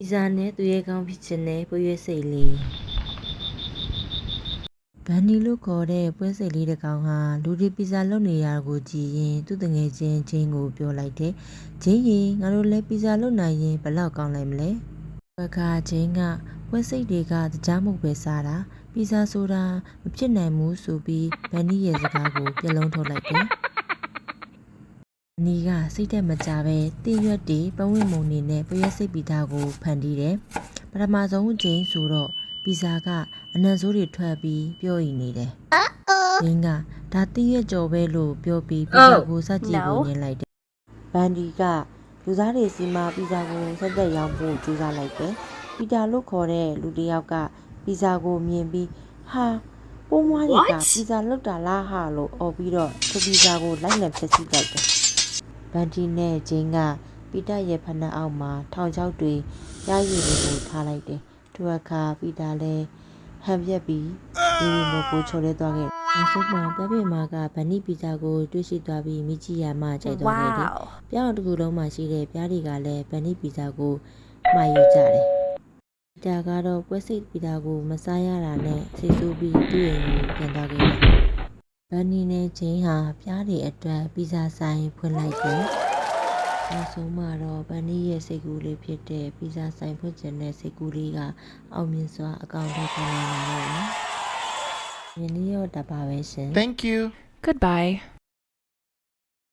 ပီဇာနဲ့သူရဲ့ကောင်းဖြစ်ခြင်းနဲ့ပွဲရွက်စိတ်လေးဗန်နီလို့ခေါ်တဲ့ပွဲစိတ်လေးတစ်ကောင်ဟာလူဒီပီဇာလုပ်နေရကိုကြည့်ရင်သူ့တငယ်ချင်းဂျင်းကိုပြောလိုက်တယ်။ဂျင်းရင်ငါတို့လည်းပီဇာလုပ်နိုင်ရင်ဘယ်လောက်ကောင်းလိုက်မလဲ။အခါဂျင်းကပွဲစိတ်တွေကကြားမှုပဲစားတာပီဇာဆိုတာမဖြစ်နိုင်ဘူးဆိုပြီးဗန်နီရဲ့စကားကိုပြလုံးထုတ်လိုက်တယ်။နီကစိတ်သက်မကြပဲတင်းရွက်တွေပဝင့်မုံနေနဲ့ပွဲစိတ်ပီတာကိုဖန်တီးတယ်။ပထမဆုံးဂျင်းဆိုတော့ပီဇာကအနံဆိုးတွေထွက်ပြီးပြောရည်နေတယ်။ဂျင်းကဒါတင်းရွက်ကြော်ပဲလို့ပြောပြီးပီဇာကိုစကြည့်ကိုညင်လိုက်တယ်။ဗန်ဒီကလူသားတွေစီမှာပီဇာကိုဆက်သက်ရောင်းဖို့ကြိုးစားလိုက်တယ်။ပီတာလို့ခေါ်တဲ့လူတစ်ယောက်ကပီဇာကိုမြင်ပြီးဟာပိုးမွားတွေကပီဇာလုပ်တာလားဟာလို့អော်ပြီးတော့သူပီဇာကိုလိုက်လံဖျက်ဆီးလိုက်တယ်။ဗန်ဒီနဲ့ဂျင်းကပီတာရဲ့ဖနက်အောက်မှာထောင်ချောက်တွေရရည်တွေကိုထားလိုက်တယ်။ထိုအခါပီတာလည်းဟန်ပြက်ပြီးဒီလိုကိုချိုလဲသွားခဲ့။နောက်ဆုံးမှာပြပြမာကဗန်နီပီဇာကိုတွေးရှိသွားပြီးမိကြီးရမှကြိုက်သွားခဲ့တယ်။ပြောင်းတစ်ခုလုံးမှာရှိတဲ့ပြားတွေကလည်းဗန်နီပီဇာကိုမှာယူကြတယ်။ပီတာကတော့ပွဲစိတ်ပီတာကိုမစားရတာနဲ့ဆိတ်ဆိုးပြီးသူ့အိမ်ကိုပြန်သွားခဲ့တယ်။ဗန်နီနဲ့ဂျင်းဟာပြားတွေအတွက်ပီဇာဆိုင်ဖွင့်လိုက်တယ်။နောက်ဆုံးမှာတော့ဗန်နီရဲ့စိတ်ကူးလေးဖြစ်တဲ့ပီဇာဆိုင်ဖွင့်ခြင်းနဲ့စိတ်ကူးလေးကအောင်မြင်စွာအကောင့်ထဲပေါ်လာတော့တယ်။ယနေ့တော့ဒါပါပဲရှင်။ Thank you. Goodbye.